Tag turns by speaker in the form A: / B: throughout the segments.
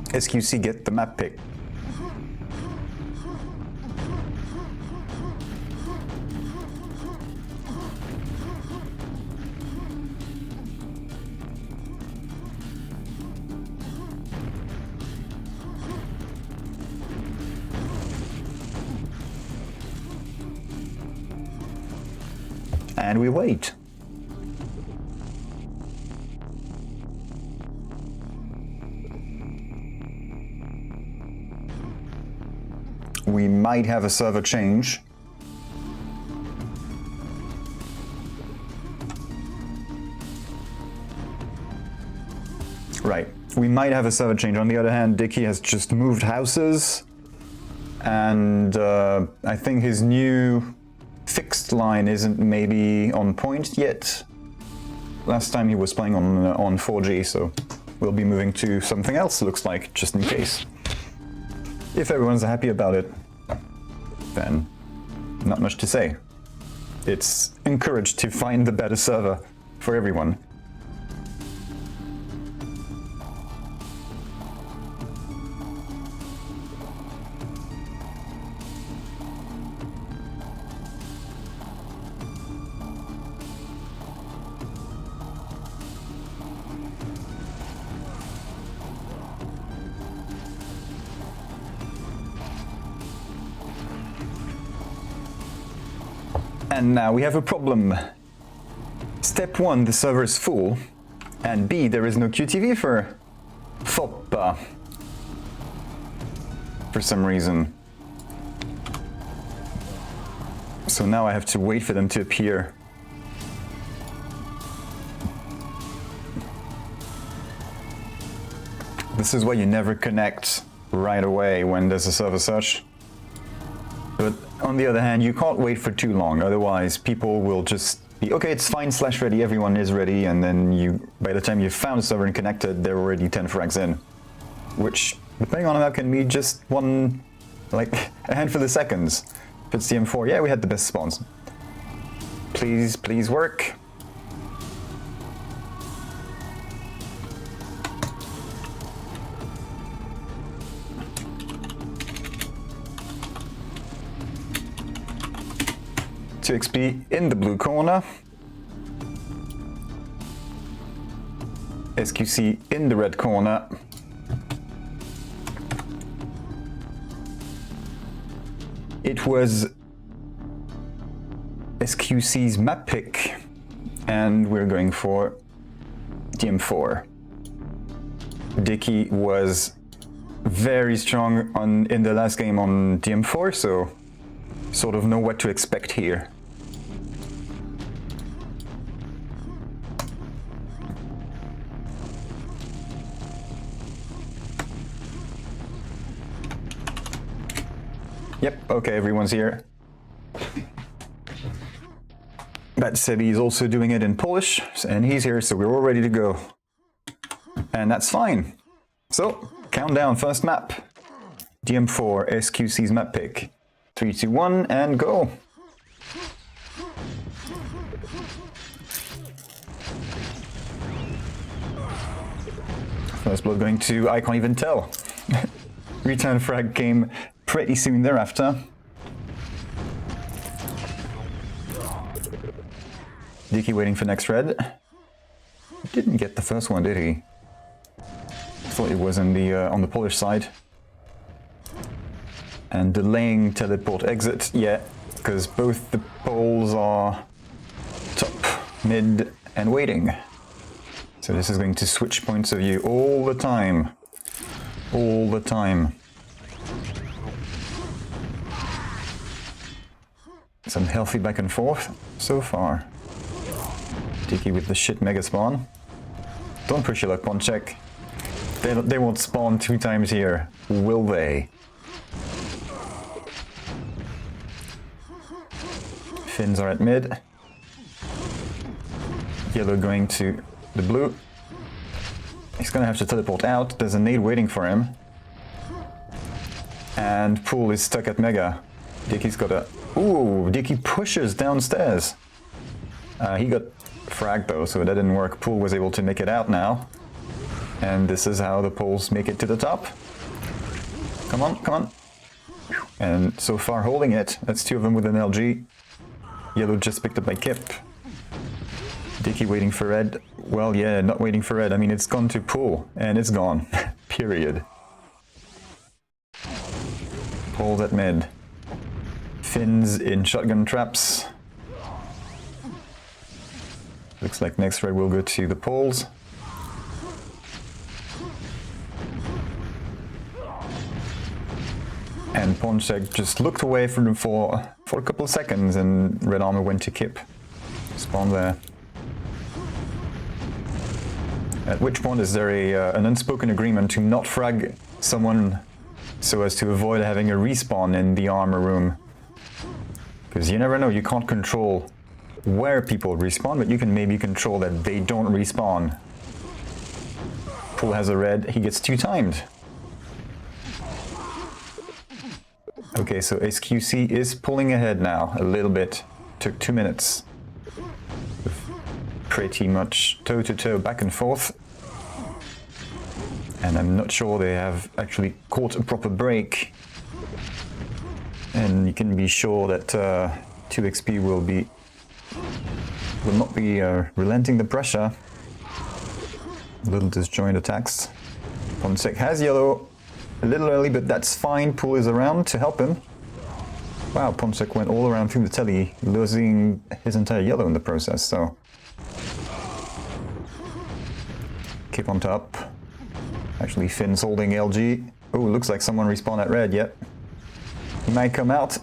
A: SQC get the map pick. And we wait. We might have a server change. Right, we might have a server change. On the other hand, Diki has just moved houses, and I think his new fixed line isn't maybe on point yet. Last time he was playing on 4G, so we'll be moving to something else, looks like, just in case. If everyone's happy about it, then not much to say. It's encouraged to find the better server for everyone. And now we have a problem. Step 1, the server is full, and B, there is no QTV for Foppa for some reason. So now I have to wait for them to appear. This is why you never connect right away when there's a server search. But on the other hand, you can't wait for too long, otherwise people will just be, okay, it's fine / ready, everyone is ready, and then by the time you've found a server and connected, they're already 10 frags in. Which, depending on the map, can be just a handful of seconds. If it's the M4, yeah, we had the best spawns. Please work. XP in the blue corner, SQC in the red corner, it was SQC's map pick, and we're going for DM4. Diki was very strong in the last game on DM4, so sort of know what to expect here. Yep, okay, everyone's here. But Sebi is also doing it in Polish, and he's here, so we're all ready to go. And that's fine. So, countdown, first map. DM4, SQC's map pick. 3, 2, 1, and go! First blood going to, I can't even tell. Return frag came pretty soon thereafter. Diki waiting for next red. Didn't get the first one, did he? Thought it was on the Polish side. And delaying teleport exit, yeah, because both the Poolls are top, mid, and waiting. So this is going to switch points of view all the time. All the time. Some healthy back and forth so far. Diki with the shit mega spawn. Don't push your luck, Ponczek. They won't spawn 2 times here, will they? Finns are at mid. Yellow going to the blue. He's gonna have to teleport out. There's a nade waiting for him. And Pooll is stuck at mega. Diki's got a... Ooh, Diki pushes downstairs. He got fragged though, so that didn't work. Pooll was able to make it out now. And this is how the Poolls make it to the top. Come on, come on. And so far holding it. That's 2 of them with an LG. Yellow just picked up by Kip. Diki waiting for red. Well, yeah, not waiting for red. I mean, it's gone to Pooll, and it's gone. Period. Pooll at mid. Finns in shotgun traps. Looks like next red will go to the Poolls. And Ponczek just looked away from them for a couple of seconds, and red armor went to Kip. Spawn there. At which point is there an unspoken agreement to not frag someone so as to avoid having a respawn in the armor room? Because you never know, you can't control where people respawn, but you can maybe control that they don't respawn. Pooll has a red, he gets 2 timed. Okay, so SQC is pulling ahead now, a little bit. Took 2 minutes. Pretty much toe-to-toe back and forth. And I'm not sure they have actually caught a proper break. And you can be sure that 2XP will not be relenting the pressure. Little disjoint attacks. Ponczek has yellow. A little early, but that's fine. Pooll is around to help him. Wow, Ponczek went all around through the telly, losing his entire yellow in the process, so... Keep on top. Actually, Finn's holding LG. Oh, looks like someone respawned at red, yep. He might come out.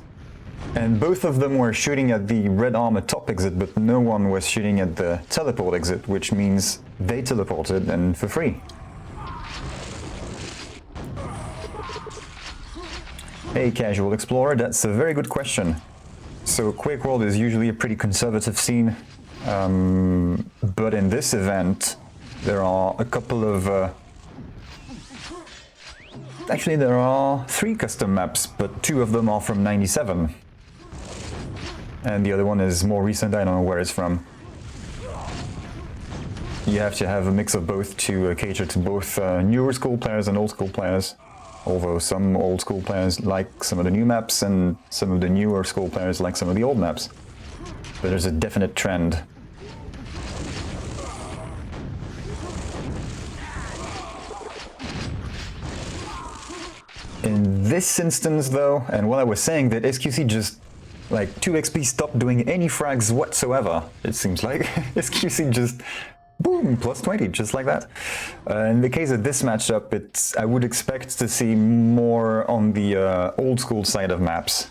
A: And both of them were shooting at the red armor top exit, but no one was shooting at the teleport exit, which means they teleported, and for free. Hey, Casual Explorer, that's a very good question. So QuakeWorld is usually a pretty conservative scene, but in this event there are a couple of... Actually, there are 3 custom maps, but 2 of them are from '97. And the other one is more recent, I don't know where it's from. You have to have a mix of both to cater to both newer school players and old school players. Although some old school players like some of the new maps and some of the newer school players like some of the old maps. But there's a definite trend. In this instance though, and what I was saying, that SQC just, like, 2XP stopped doing any frags whatsoever, it seems like. SQC just... boom, plus 20, just like that. In the case of this matchup, I would expect to see more on the old school side of maps.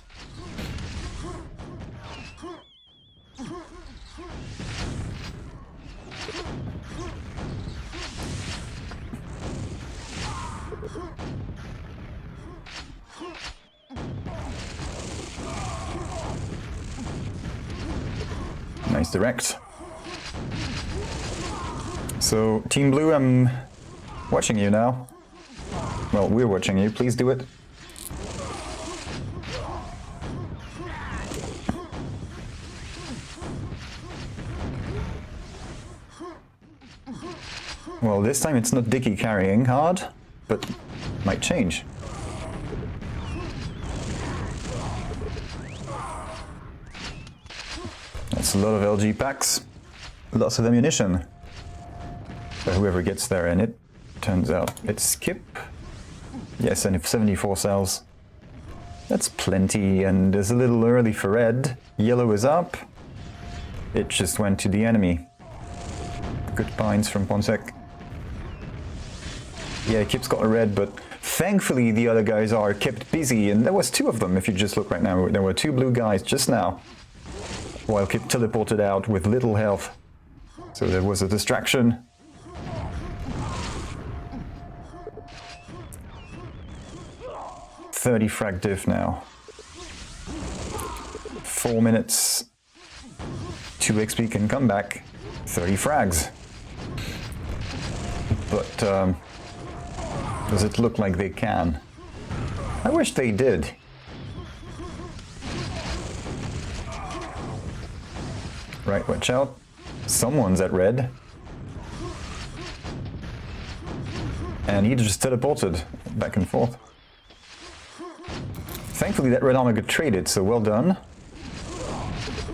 A: Nice direct. So, Team Blue, I'm watching you now. Well, we're watching you, please do it. Well, this time it's not Diki carrying hard, but might change. That's a lot of LG packs, lots of ammunition. But whoever gets there, and it turns out it's Skip. Yes, and if 74 cells. That's plenty, and it's a little early for red. Yellow is up. It just went to the enemy. Good finds from Ponczek. Yeah, Kip's got a red, but thankfully the other guys are kept busy, and there was 2 of them if you just look right now. There were 2 blue guys just now, while Kip teleported out with little health. So there was a distraction. .30 frag diff now. 4 minutes. 2 XP can come back. 30 frags. But does it look like they can? I wish they did. Right, watch out. Someone's at red. And he just teleported back and forth. Thankfully that red armor got traded, so well done.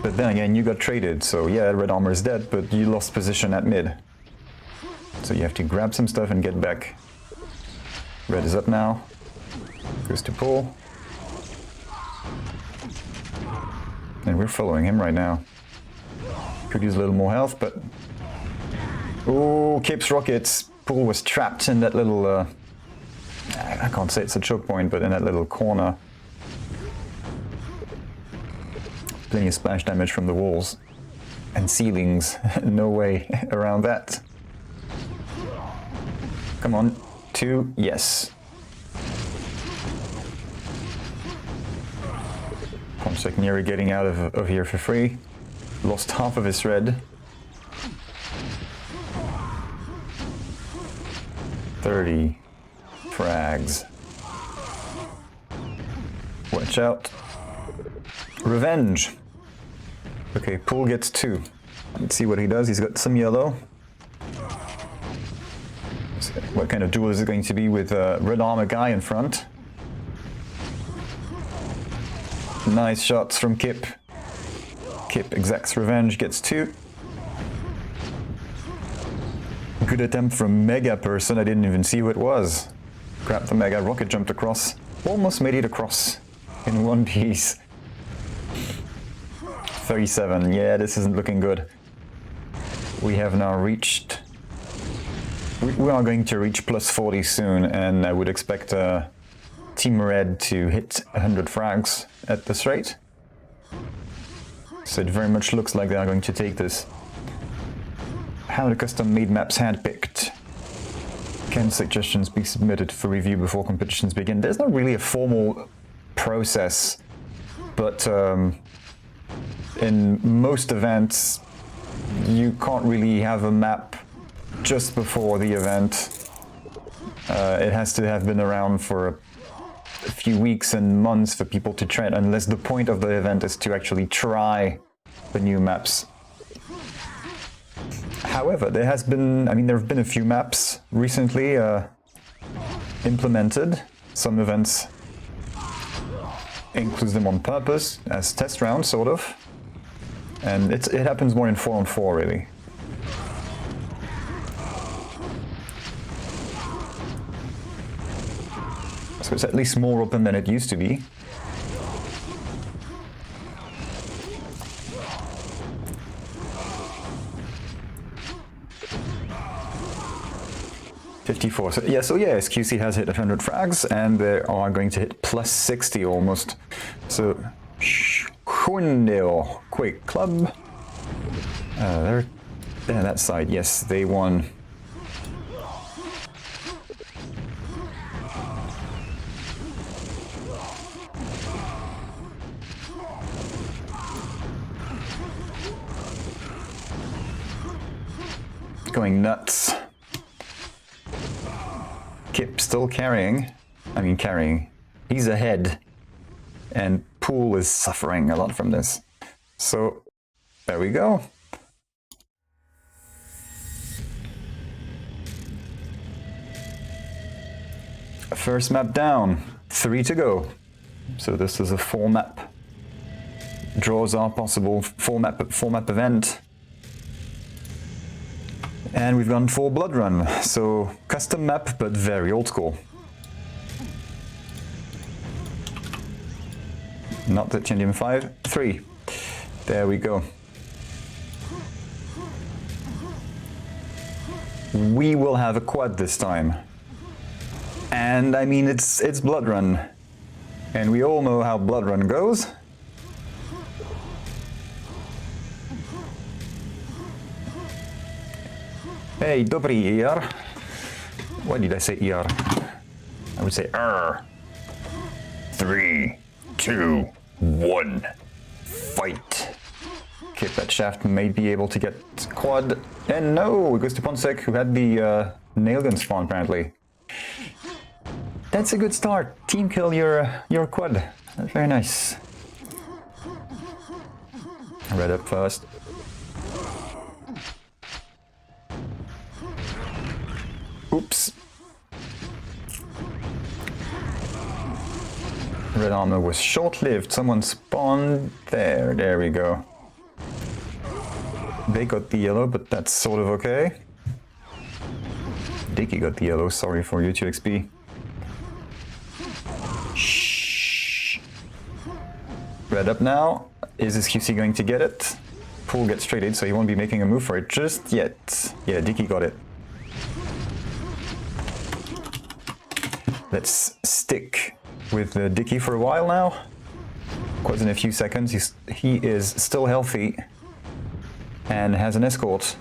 A: But then again, you got traded, so yeah, red armor is dead, but you lost position at mid. So you have to grab some stuff and get back. Red is up now. Goes to Pooll. And we're following him right now. Could use a little more health, but... Ooh, Kip's rockets. Pooll was trapped in that little... I can't say it's a choke point, but in that little corner. Plenty of splash damage from the walls. And ceilings. No way around that. Come on. 2. Yes. Ponczek nearly getting out of here for free. Lost half of his red. 30 frags. Watch out. Revenge. Okay, Pooll gets 2. Let's see what he does. He's got some yellow. What kind of duel is it going to be with a red armor guy in front? Nice shots from Kip. Kip exacts revenge, gets 2. Good attempt from Mega person, I didn't even see who it was. Grabbed the Mega, rocket jumped across. Almost made it across in one piece. 37, yeah, this isn't looking good. We have now reached... We are going to reach plus 40 soon, and I would expect Team Red to hit 100 frags at this rate. So it very much looks like they are going to take this. How the custom-made maps handpicked. Can suggestions be submitted for review before competitions begin? There's not really a formal process, but in most events you can't really have a map just before the event. It has to have been around for a few weeks and months for people to try it, unless the point of the event is to actually try the new maps. However, there have been a few maps recently implemented. Some events include them on purpose as test rounds, sort of. And it happens more in 4-on-4, really. So it's at least more open than it used to be. So yeah, SQC has hit 100 frags, and they are going to hit plus 60 almost. So, Sjundeå Quake Club. They're that side, yes, they won. Going nuts. Kip still carrying. He's ahead. And Pooll is suffering a lot from this. So, there we go. First map down. 3 to go. So this is a 4-map. Draws are possible. 4-map event. And we've gone for Blood Run, so custom map, but very old school. Not the Sjundeå 5, 3. There we go. We will have a quad this time. And I mean, it's Blood Run. And we all know how Blood Run goes. Hey, dobry ER. Why did I say ER? I would say ER. 3, 2, 1. Fight. Okay, that shaft may be able to get quad. And no, it goes to Ponczek, who had the nail gun spawn apparently. That's a good start. Team kill your quad. That's very nice. Red up first. Oops. Red armor was short-lived. Someone spawned there. There we go. They got the yellow, but that's sort of okay. Diki got the yellow. Sorry for you, 2XP. Shh. Red up now. Is this QC going to get it? Pooll gets traded, so he won't be making a move for it just yet. Yeah, Diki got it. Let's stick with Diki for a while now. Quad's in a few seconds. He is still healthy and has an escort.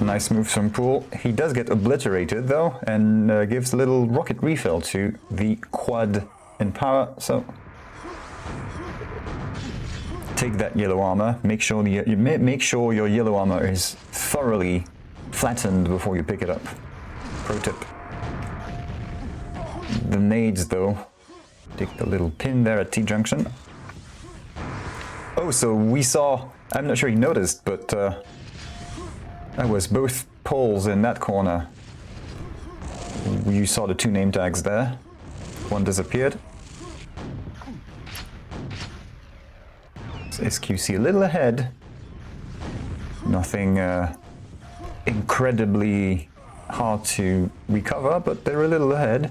A: Nice moves from Pooll. He does get obliterated though, and gives a little rocket refill to the quad in power. So take that yellow armor. Make sure your yellow armor is thoroughly flattened before you pick it up. Pro tip. The nades though. Take the little pin there at T-junction. Oh, so we saw. I'm not sure he noticed, but that was both Poolls in that corner. You saw the two name tags there. One disappeared. So SQC a little ahead. Nothing incredibly hard to recover, but they're a little ahead.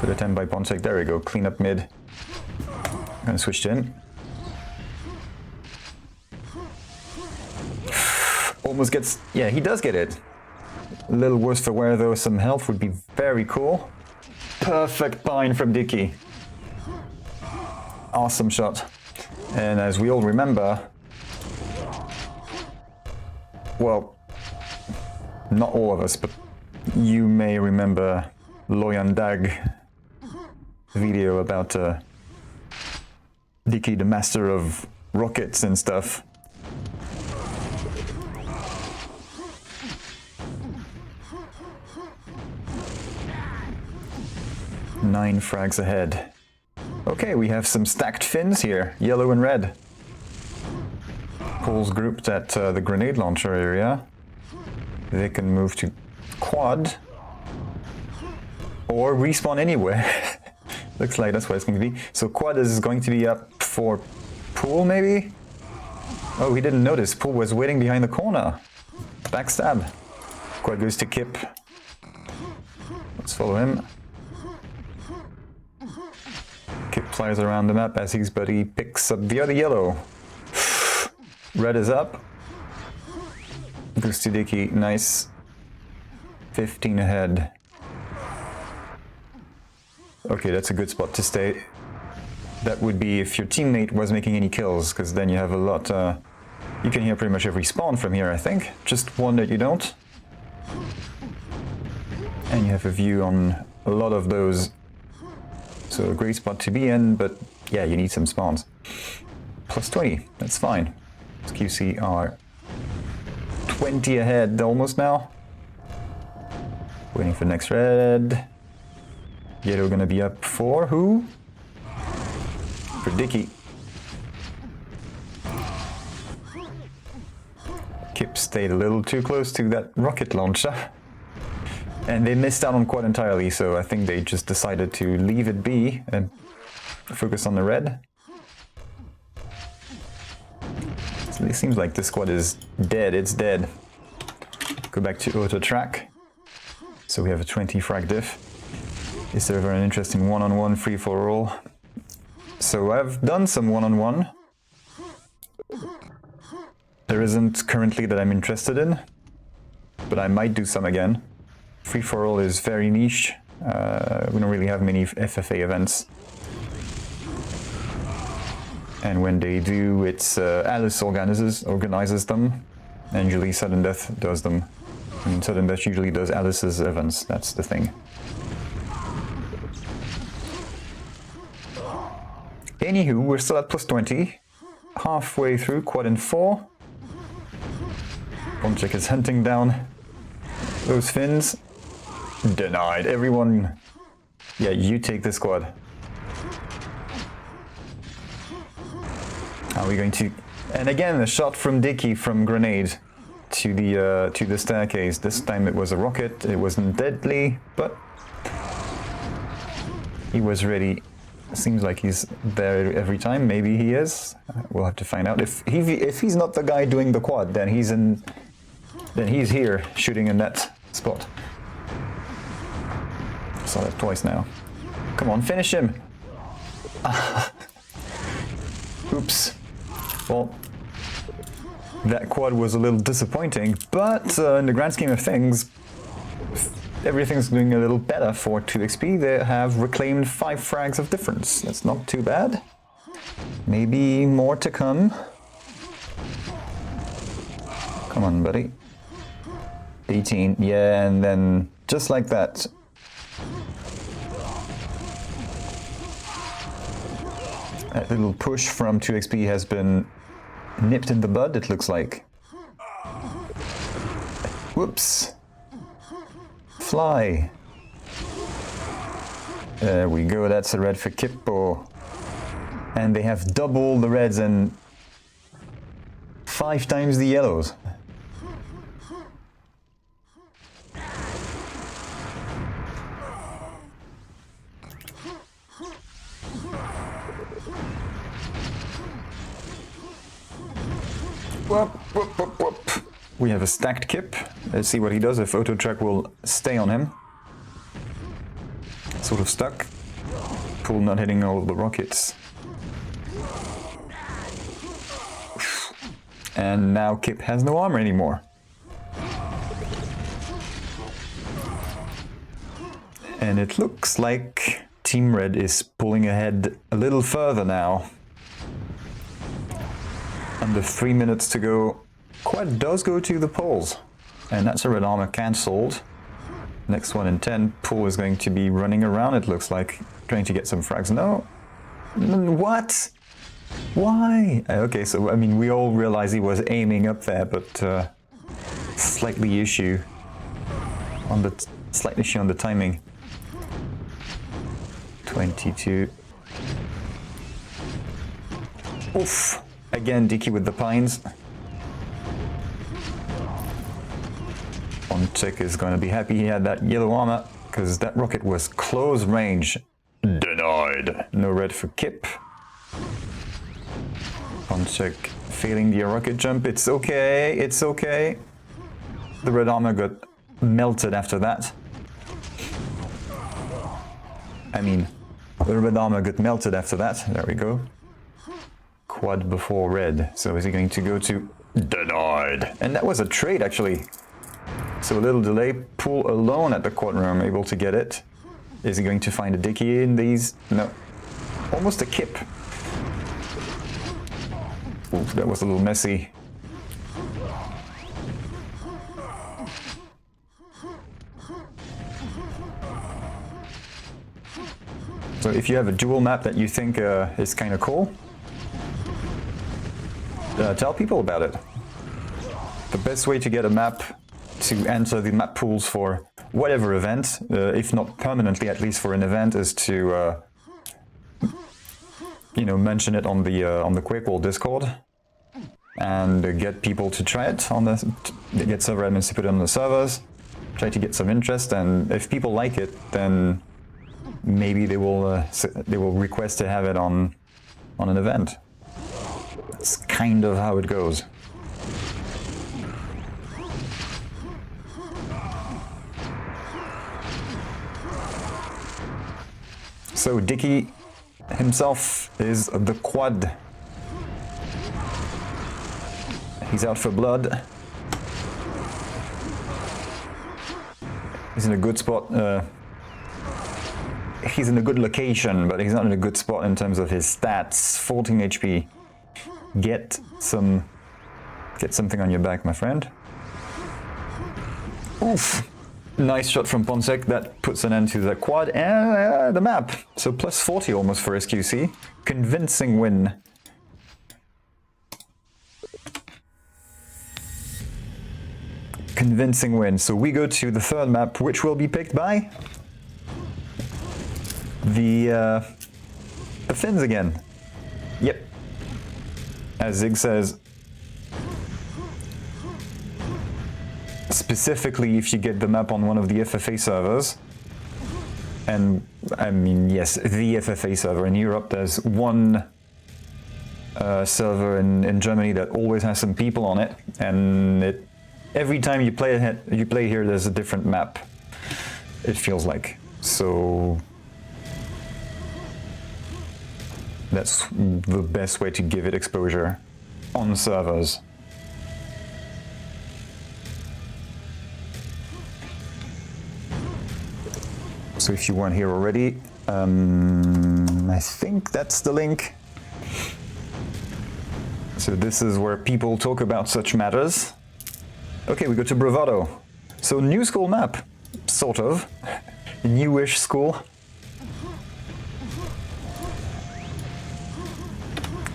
A: Good attempt by Ponczek. There we go. Clean up mid. Gonna switch in. Almost gets... Yeah, he does get it. A little worse for wear though. Some health would be very cool. Perfect bind from Diki. Awesome shot. And as we all remember... Well, not all of us, but you may remember Loyan Dag video about Diki, the master of rockets and stuff. Nine frags ahead. Okay, we have some stacked fins here, yellow and red. Pooll's grouped at the grenade launcher area. They can move to quad. Or respawn anywhere. Looks like that's what it's going to be. So quad is going to be up for Pooll, maybe? Oh, he didn't notice. Pooll was waiting behind the corner. Backstab. Quad goes to Kip. Let's follow him. Kip flies around the map as his buddy picks up the other yellow. Red is up. Goes to Diki. Nice. 15 ahead. Okay, that's a good spot to stay. That would be if your teammate was making any kills, because then you have a lot... you can hear pretty much every spawn from here, I think. Just one that you don't. And you have a view on a lot of those. So a great spot to be in, but yeah, you need some spawns. Plus 20, that's fine. QC are 20 ahead almost now. Waiting for next red. Yellow gonna be up for who? For Diki. Kip stayed a little too close to that rocket launcher. And they missed out on quad entirely, so I think they just decided to leave it be and focus on the red. So it seems like this squad is dead, it's dead. Go back to auto track. So we have a 20 frag diff. Is there ever an interesting one-on-one free-for-all? So I've done some one-on-one. There isn't currently that I'm interested in, but I might do some again. Free-for-all is very niche. We don't really have many FFA events. And when they do, it's Alice organizes them, and usually Sudden Death does them. I mean, Sudden Death usually does Alice's events, that's the thing. Anywho, we're still at plus 20. Halfway through, quad in 4. Ponczek is hunting down those fins. Denied. Everyone... Yeah, you take the squad. Are we going to... And again, a shot from Diki from grenade to the staircase. This time it was a rocket. It wasn't deadly, but... He was ready. Seems like he's there every time. Maybe he is. We'll have to find out. If he's not the guy doing the quad, then he's here shooting in that spot. Saw that twice now. Come on, finish him. Oops. Well, that quad was a little disappointing, but in the grand scheme of things, everything's doing a little better for 2XP. They have reclaimed 5 frags of difference. That's not too bad. Maybe more to come. Come on, buddy. 18, yeah, and then just like that. That little push from 2XP has been nipped in the bud, it looks like. Whoops. Fly. There we go, that's a red for Kippo. And they have double the reds and 5 times the yellows. Whoop, whoop, whoop, whoop. We have a stacked Kip. Let's see what he does if Auto Track will stay on him. Sort of stuck. Pooll not hitting all of the rockets. And now Kip has no armor anymore. And it looks like Team Red is pulling ahead a little further now. Under 3 minutes to go. Quad does go to the Poolls. And that's a red armor cancelled. Next one in 10. Pooll is going to be running around, it looks like. Trying to get some frags. No. What? Why? Okay, so I mean, we all realize he was aiming up there, but slightly issue on the timing. 22. Oof. Again, Diki with the pines. Ponczek is going to be happy he had that yellow armor, because that rocket was close range. Denied. No red for Kip. Ponczek failing the rocket jump. It's okay, it's okay. The red armor got melted after that. I mean, the red armor got melted after that. There we go. Quad before red. So is he going to go to denied? And that was a trade actually. So a little delay. Pooll alone at the quad room, able to get it. Is he going to find a Diki in these? No. Almost a Kip. Ooh, that was a little messy. So if you have a dual map that you think is kind of cool, tell people about it. The best way to get a map to enter the map pools for whatever event, if not permanently, at least for an event, is to you know, mention it on the QuakeWorld Discord and get people to try it on the get server admins to put it on the servers. Try to get some interest, and if people like it, then maybe they will request to have it on an event. That's kind of how it goes. So Diki himself is the quad. He's out for blood. He's in a good spot. He's in a good location, but he's not in a good spot in terms of his stats. 14 HP. Get something on your back, my friend. Oof. Nice shot from Ponczek. That puts an end to the quad and the map. So plus 40 almost for SQC. Convincing win. Convincing win. So we go to the third map, which will be picked by the Finns again. Yep. As Zig says, specifically if you get the map on one of the FFA servers, And I mean, yes, the FFA server in Europe. There's one server in Germany that always has some people on it, and every time you play here, there's a different map. It feels like. So that's the best way to give it exposure on servers. So if you weren't here already, I think that's the link. So this is where people talk about such matters. Okay, we go to Bravado. So new school map, sort of. Newish school.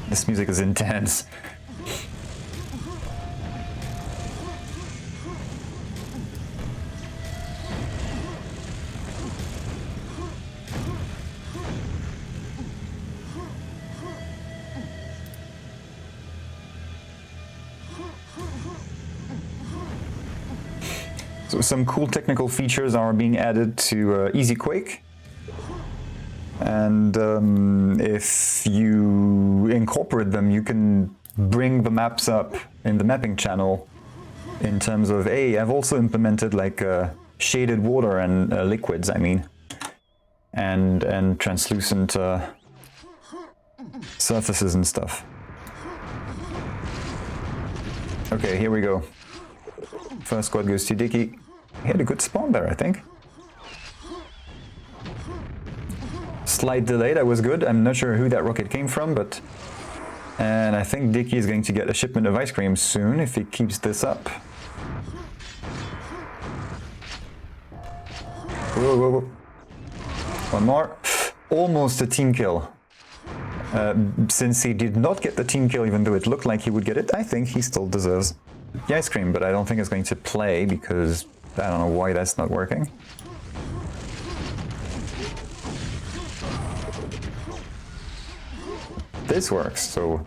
A: This music is intense. So some cool technical features are being added to Easy Quake. And if you incorporate them, you can bring the maps up in the mapping channel in terms of, hey, I've also implemented like shaded water and liquids, I mean, and translucent surfaces and stuff. Okay, here we go. First squad goes to Diki. He had a good spawn there, I think. Slight delay, that was good. I'm not sure who that rocket came from, but... And I think Diki is going to get a shipment of ice cream soon if he keeps this up. Whoa, whoa, whoa. One more. Almost a team kill. Since he did not get the team kill, even though it looked like he would get it, I think he still deserves the ice cream, but I don't think it's going to play because I don't know why that's not working. This works, so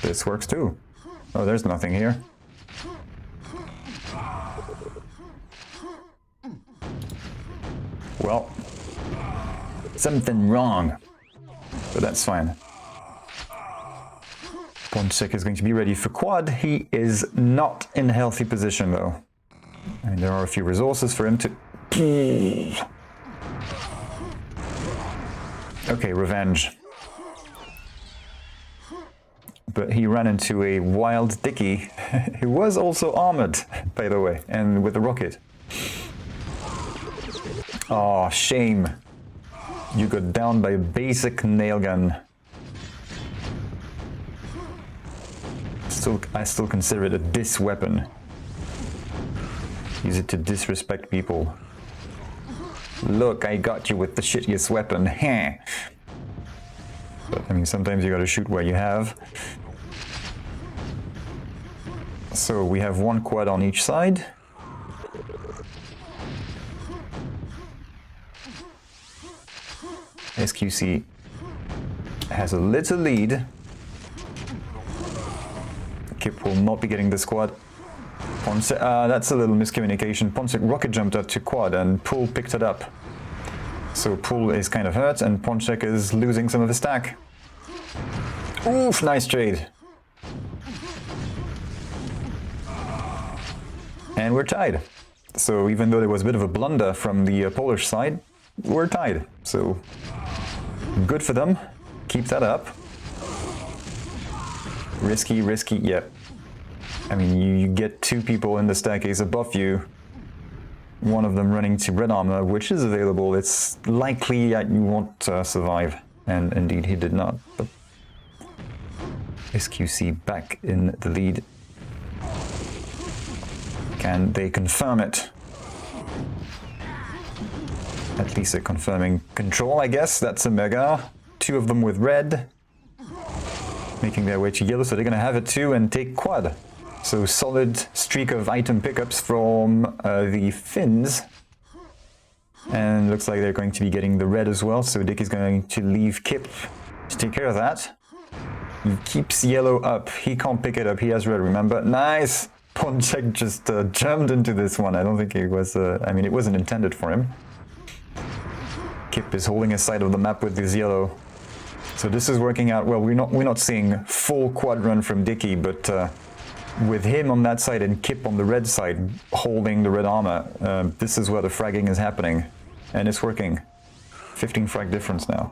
A: this works too. Oh, there's nothing here. Well, something wrong, but that's fine. Ponczek is going to be ready for quad. He is not in a healthy position though. I mean, there are a few resources for him to... Okay, revenge. But he ran into a wild Diki, who was also armored, by the way, and with a rocket. Oh, shame. You got down by a basic nail gun. I still consider it a dis weapon. Use it to disrespect people. Look, I got you with the shittiest weapon. Heh. But I mean, sometimes you gotta shoot where you have. So we have one quad on each side. SQC has a little lead. Kip will not be getting the squad. Ponczek, that's a little miscommunication. Ponczek rocket jumped up to quad and Pooll picked it up. So Pooll is kind of hurt and Ponczek is losing some of his stack. Oof, nice trade. And we're tied. So even though there was a bit of a blunder from the Polish side, we're tied. So good for them. Keep that up. Risky, risky, yeah. I mean, you get two people in the staircase above you, one of them running to red armor, which is available. It's likely that you won't survive, and indeed he did not. But SQC back in the lead. Can they confirm it? At least they're confirming control, I guess. That's a mega. Two of them with red. Making their way to yellow, so they're going to have it too and take quad. So solid streak of item pickups from the Finns. And looks like they're going to be getting the red as well, so Dick is going to leave Kip to take care of that. He keeps yellow up. He can't pick it up. He has red, remember? Nice! Ponczek just jumped into this one. I don't think it was... I mean, it wasn't intended for him. Kip is holding his side of the map with his yellow. So this is working out well. We're not seeing full quad run from Diki, but with him on that side and Kip on the red side holding the red armor, this is where the fragging is happening. And it's working. 15 frag difference now.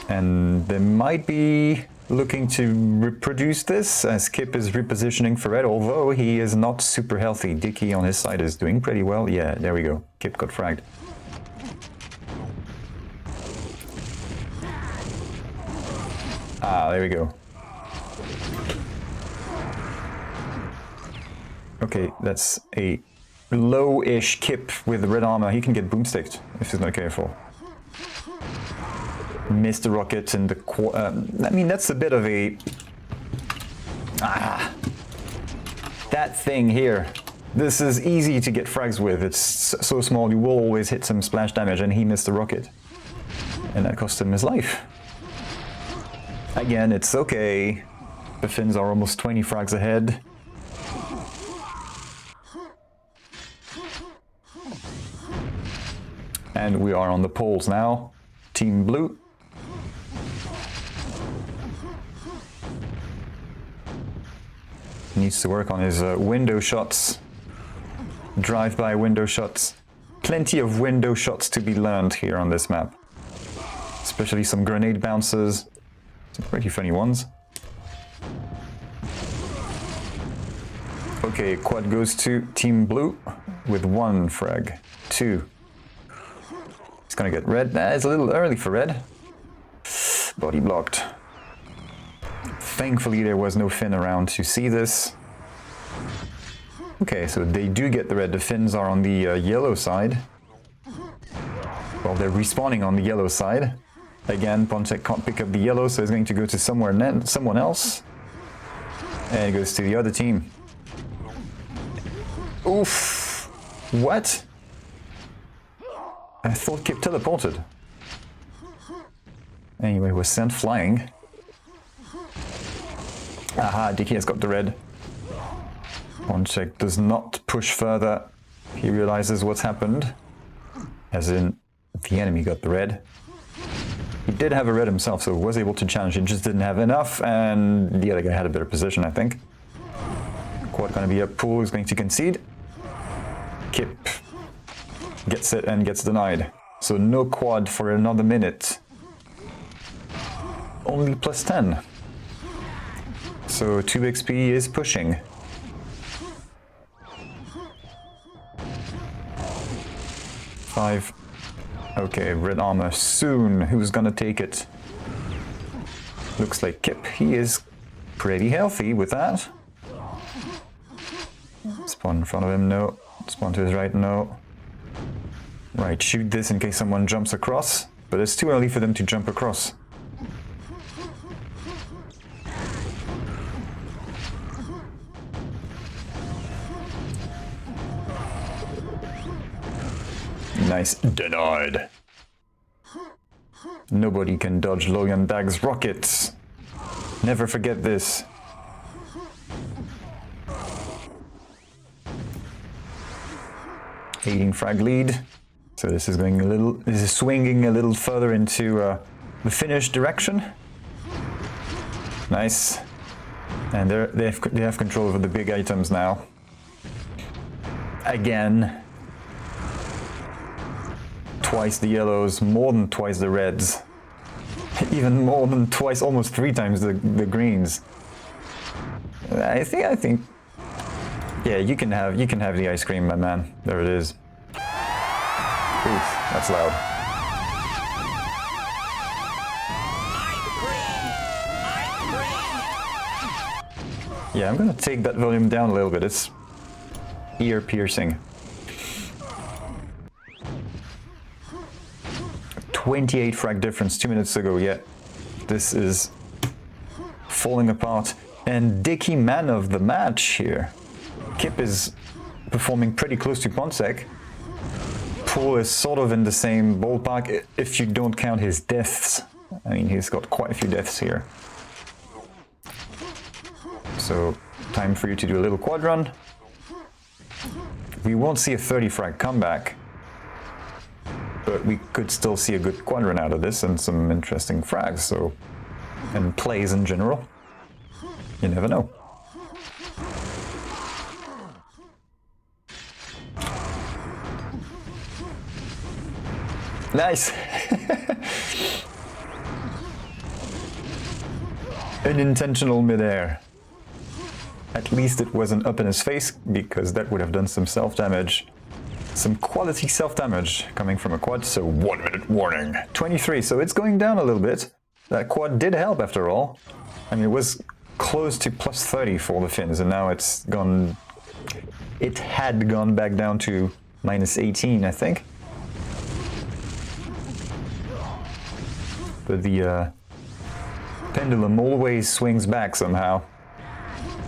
A: And they might be looking to reproduce this as Kip is repositioning for red, although he is not super healthy. Diki on his side is doing pretty well. Yeah, there we go. Kip got fragged. Ah, there we go. Okay, that's a low-ish Kip with the red armor. He can get boomsticked if he's not careful. Missed the rocket and the I mean, that's a bit of a... that thing here. This is easy to get frags with. It's so small, you will always hit some splash damage, and he missed the rocket. And that cost him his life. Again, it's okay. The Finns are almost 20 frags ahead. And we are on the Poolls now. Team Blue. Needs to work on his window shots. Drive-by window shots. Plenty of window shots to be learned here on this map. Especially some grenade bounces. Some pretty funny ones. Okay, quad goes to Team Blue with 1 frag. 2. He's gonna get red. It's a little early for red. Body blocked. Thankfully there was no Finn around to see this. Okay, so they do get the red. The Finns are on the yellow side. Well, they're respawning on the yellow side. Again, Ponczek can't pick up the yellow, so he's going to go to someone else. And it goes to the other team. Oof! What? I thought Kip teleported. Anyway, was sent flying. Aha, Diki has got the red. Ponczek does not push further. He realizes what's happened. As in, the enemy got the red. He did have a red himself, so was able to challenge. He just didn't have enough, and the other guy had a better position, I think. Quad gonna be up. Pooll is going to concede. Kip gets it and gets denied. So no quad for another minute. Only plus 10. So 2 XP is pushing. 5. Okay, red armor soon. Who's gonna take it? Looks like Kip. He is pretty healthy with that. Spawn in front of him, no. Spawn to his right, no. Right, shoot this in case someone jumps across. But it's too early for them to jump across. Nice. Denied. Nobody can dodge Logan Dag's rockets. Never forget this. Aiding frag lead. So this is going a little. This is swinging a little further into the finish direction. Nice. And they have control over the big items now. Again. Twice the yellows, more than twice the reds, even more than twice, almost 3 times the greens. I think, yeah, you can have the ice cream, my man. There it is. Oof, that's loud. Yeah, I'm gonna take that volume down a little bit. It's ear piercing. 28 frag difference 2 minutes ago, yeah. This is falling apart. And Diki man of the match here. Kip is performing pretty close to Ponczek. Pooll is sort of in the same ballpark if you don't count his deaths. I mean, he's got quite a few deaths here. So, time for you to do a little quad run. We won't see a 30 frag comeback, but we could still see a good quad run out of this and some interesting frags, so, and plays in general. You never know. Nice! Unintentional midair. At least it wasn't up in his face, because that would have done some self-damage. Some quality self-damage coming from a quad, so 1 minute warning. 23, so it's going down a little bit. That quad did help after all. I mean, it was close to plus 30 for the Finns, and now it's gone... It had gone back down to minus 18, I think. But the pendulum always swings back somehow.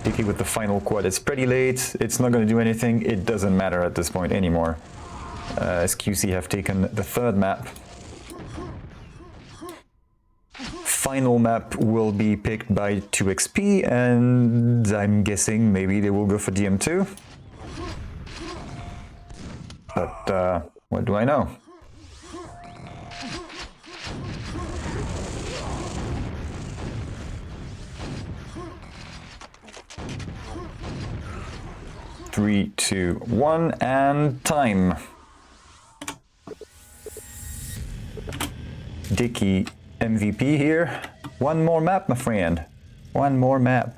A: Diki with the final quad. It's pretty late, it's not going to do anything, it doesn't matter at this point anymore. As QC have taken the third map. Final map will be picked by 2XP, and I'm guessing maybe they will go for DM2. But what do I know? Three, two, one, and time. Diki MVP here. One more map, my friend. One more map.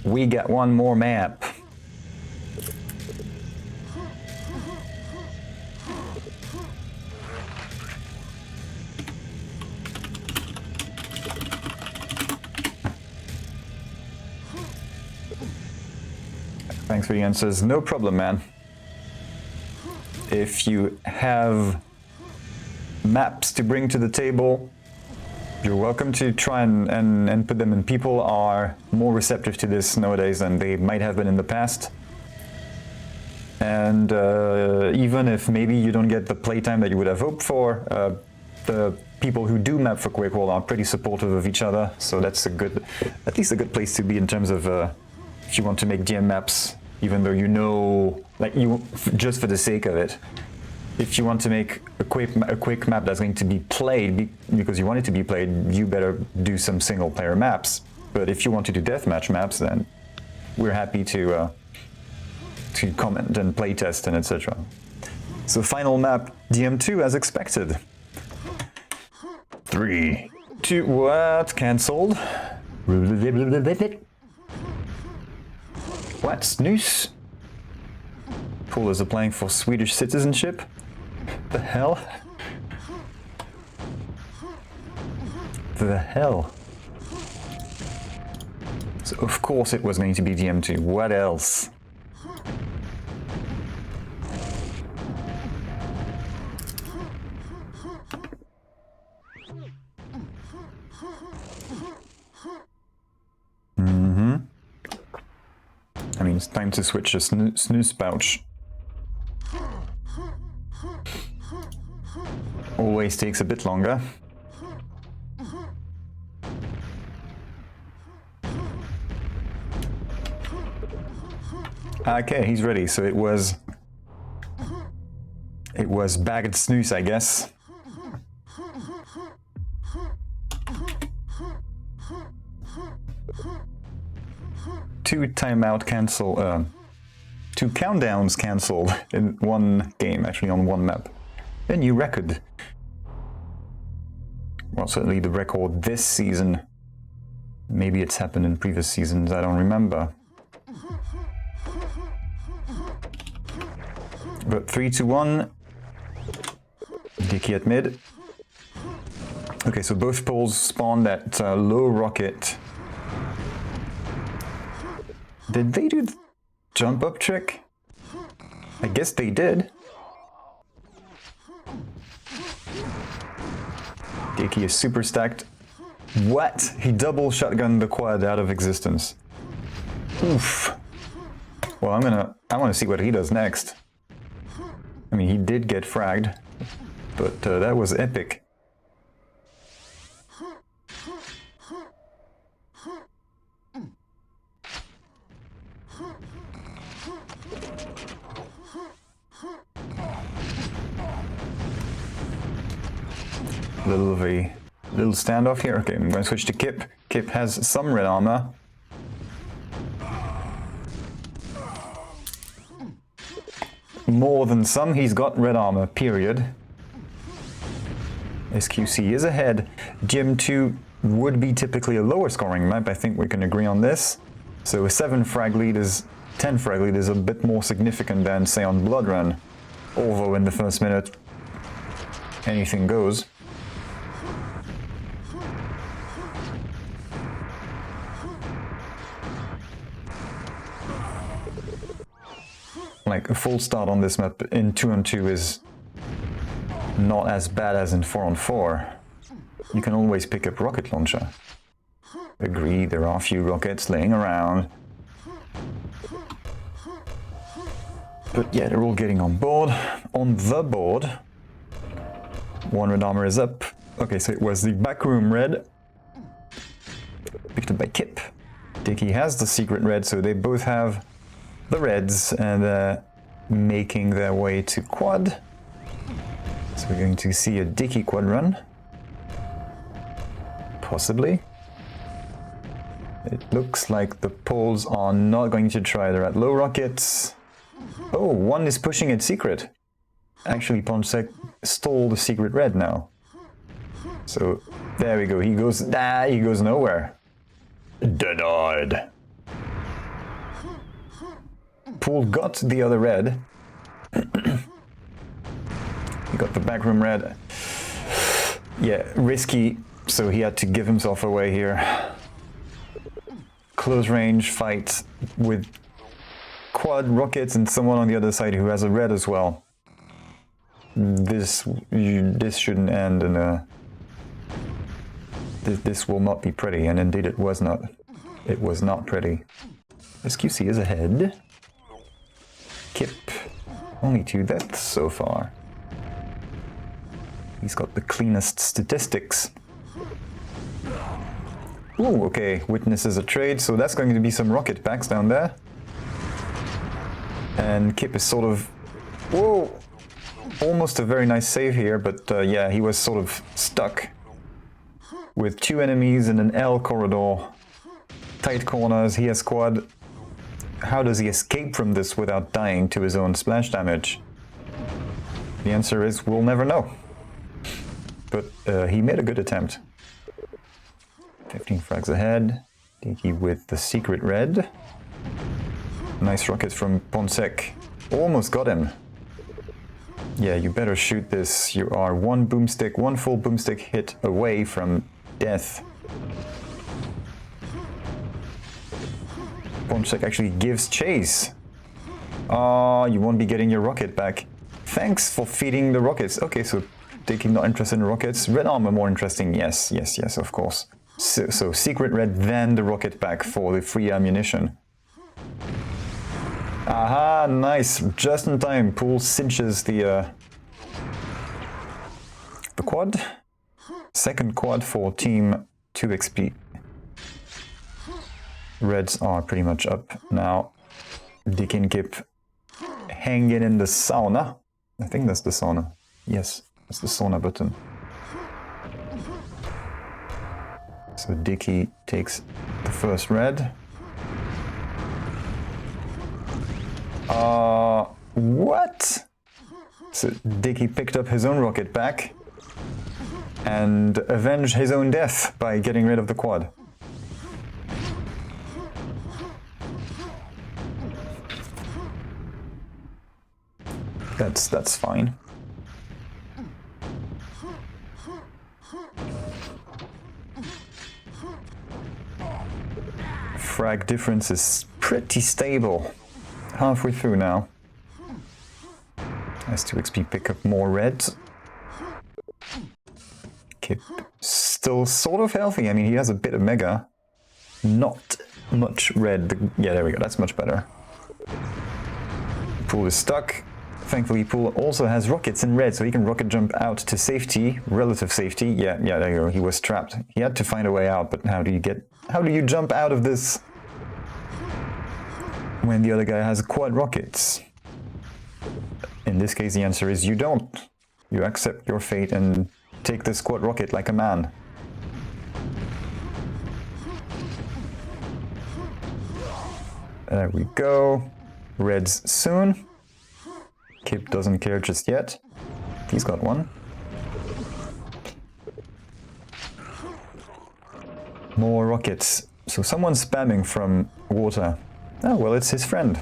A: We got one more map. Thanks for the answers. No problem, man. If you have maps to bring to the table, you're welcome to try and put them in. People are more receptive to this nowadays than they might have been in the past. And even if maybe you don't get the playtime that you would have hoped for, the people who do map for QuakeWorld are pretty supportive of each other. So that's a good, at least a good place to be in terms of if you want to make DM maps. Even though you know, like just for the sake of it, if you want to make a Quake map that's going to be played because you want it to be played, you better do some single player maps. But if you want to do deathmatch maps, then we're happy to comment and playtest and etc. So final map DM2 as expected. 3, 2, what? Cancelled. What? Snus? Pooll is applying for Swedish citizenship? The hell? The hell? So of course it was going to be DM2. What else? I mean, it's time to switch a snooze pouch. Always takes a bit longer. Okay, he's ready. So it was bagged snooze, I guess. Two timeout cancel, two countdowns cancelled in one game, actually on one map. A new record. Well, certainly the record this season. Maybe it's happened in previous seasons, I don't remember. But 3, 2, 1. Diki at mid. Okay, so both Poolls spawned at low rocket. Did they do the jump up trick? I guess they did. Diki is super stacked. What? He double shotgunned the quad out of existence. Oof. Well, I want to see what he does next. I mean, he did get fragged, but that was epic. Little standoff here. Okay, I'm going to switch to Kip. Kip has some red armor. More than some, he's got red armor, period. SQC is ahead. GM2 would be typically a lower scoring map, I think we can agree on this. So a 10 frag lead is a bit more significant than, say, on Blood Run. Although in the first minute, anything goes. Like, a full start on this map in 2-on-2 is not as bad as in 4-on-4. You can always pick up rocket launcher. Agree, there are a few rockets laying around. But yeah, they're all getting on board. On the board, one red armor is up. Okay, so it was the backroom red. Picked up by Kip. Diki has the secret red, so they both have the reds, and making their way to quad. So we're going to see a Diki quad run. Possibly. It looks like the Poolls are not going to try. They're at low rockets. Oh, one is pushing it secret. Actually, Ponczek stole the secret red now. So there we go. He goes nowhere. Denied. Pooll got the other red. He got the backroom red. Yeah, risky, so he had to give himself away here. Close range fight with quad rockets and someone on the other side who has a red as well. This shouldn't end in a... This will not be pretty, and indeed it was not. It was not pretty. SQC is ahead. Kip, only 2 deaths so far. He's got the cleanest statistics. Ooh, okay, witnesses a trade, so that's going to be some rocket packs down there. And Kip is sort of... Whoa! Almost a very nice save here, but yeah, he was sort of stuck with 2 enemies in an L corridor. Tight corners, he has quad. How does he escape from this without dying to his own splash damage? The answer is, we'll never know. But he made a good attempt. 15 frags ahead. Diki with the secret red. Nice rocket from Ponczek. Almost got him. Yeah, you better shoot this. You are one full boomstick hit away from death. Ponczek actually gives chase. You won't be getting your rocket back. Thanks for feeding the rockets. Okay, so Diki not interested in rockets. Red armor more interesting. Yes, of course. So secret red, then the rocket back for the free ammunition. Aha, nice. Just in time. Pooll cinches the quad. Second quad for team 2XP. Reds are pretty much up now. Diki and Kip hanging in the sauna. I think that's the sauna. Yes, that's the sauna button. So Diki takes the first red. What? So Diki picked up his own rocket back and avenged his own death by getting rid of the quad. That's fine. Frag difference is pretty stable. Halfway through now. S2XP pick up more reds. Kip still sort of healthy. I mean, he has a bit of mega. Not much red. Yeah, there we go. That's much better. Pooll is stuck. Thankfully, Pooll also has rockets in red, so he can rocket jump out to safety, relative safety. Yeah, there you go. He was trapped. He had to find a way out, but how do you jump out of this when the other guy has quad rockets? In this case, the answer is you don't. You accept your fate and Take this quad rocket like a man. There we go. Reds soon. Kip doesn't care just yet. He's got one. More rockets. So someone's spamming from water. Oh, well, it's his friend.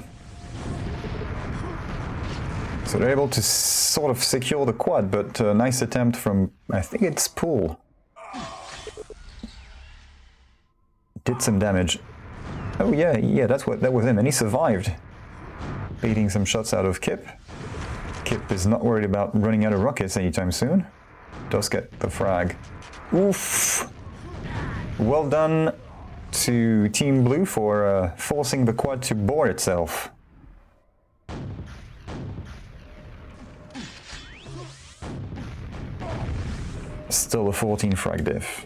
A: So they're able to sort of secure the quad, but a nice attempt from, I think it's Pooll. Did some damage. Oh yeah, that was him, and he survived. Baiting some shots out of Kip. Kip is not worried about running out of rockets anytime soon. Does get the frag. Oof! Well done to Team Blue for forcing the quad to bore itself. Still a 14 frag diff.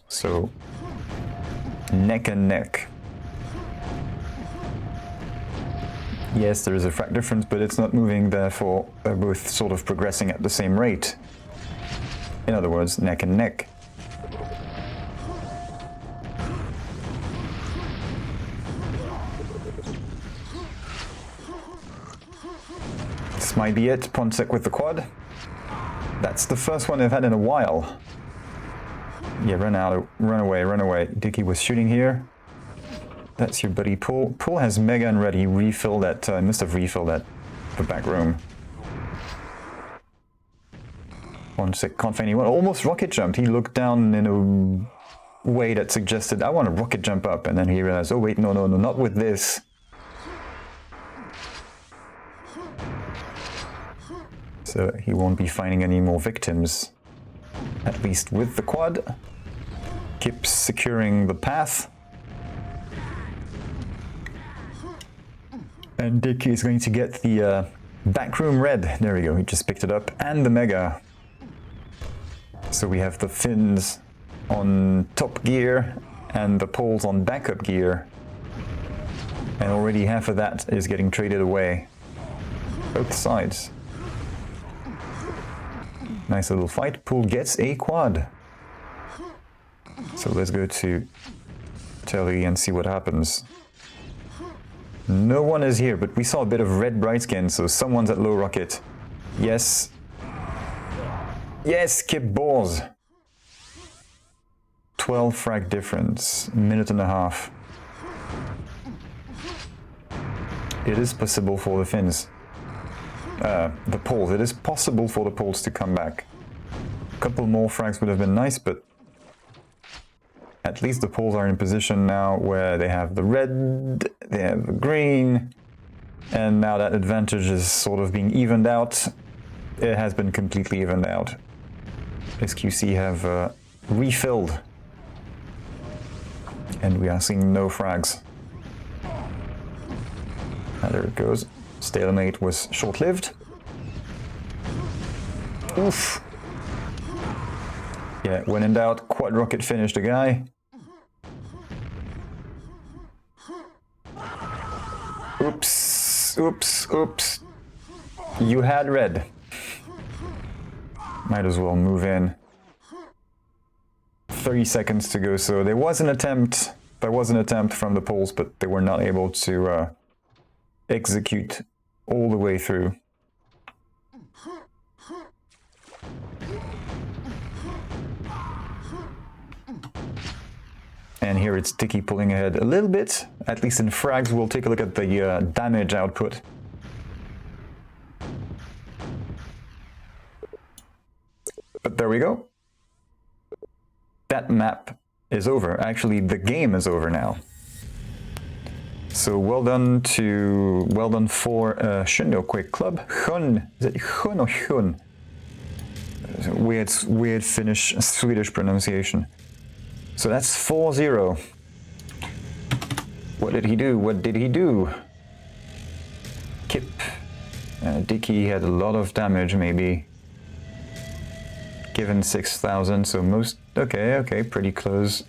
A: So, neck and neck. Yes, there is a frag difference, but it's not moving, therefore they're both sort of progressing at the same rate. In other words, neck and neck. This might be it, Ponczek with the quad. That's the first one they've had in a while. Yeah, run away. Diki was shooting here. That's your buddy Pooll. Pooll has Mega and Red. He refilled that, must have refilled that, the back room. Ponczek can't find anyone. Almost rocket jumped. He looked down in a way that suggested, I want to rocket jump up. And then he realized, oh wait, no, not with this. So he won't be finding any more victims, at least with the quad. Kip's securing the path. And Diki is going to get the backroom red. There we go, he just picked it up. And the Mega. So we have the Finns on top gear and the Poles on backup gear. And already half of that is getting traded away. Both sides. Nice little fight. Pooll gets a quad. So let's go to Telly and see what happens. No one is here, but we saw a bit of red bright skin, so someone's at low rocket. Yes. Yes, Kip bores. 12 frag difference. Minute and a half. It is possible for the Finns. The Pools. It is possible for the Pools to come back. A couple more frags would have been nice, but at least the Pools are in a position now where they have the red, they have the green, and now that advantage is sort of being evened out. It has been completely evened out. SQC have refilled, and we are seeing no frags. There it goes. Stalemate was short-lived. Oof. Yeah, when in doubt, quad rocket finished the guy. Oops, oops, oops. You had red. Might as well move in. 30 seconds to go, so there was an attempt from the Pools, but they were not able to execute all the way through. And here it's Diki pulling ahead a little bit, at least in frags. We'll take a look at the damage output. But there we go. That map is over. Actually, the game is over now. So well done for Sjundeå Quake Club. Sjun, is it Sjun or Sjun? Weird Finnish, Swedish pronunciation. So that's 4-0. What did he do? What did he do? Kip. Diki had a lot of damage, maybe. Given 6,000, so most... Okay, pretty close.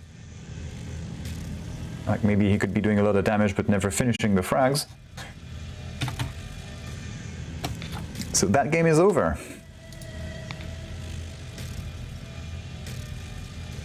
A: Like maybe he could be doing a lot of damage but never finishing the frags. So that game is over.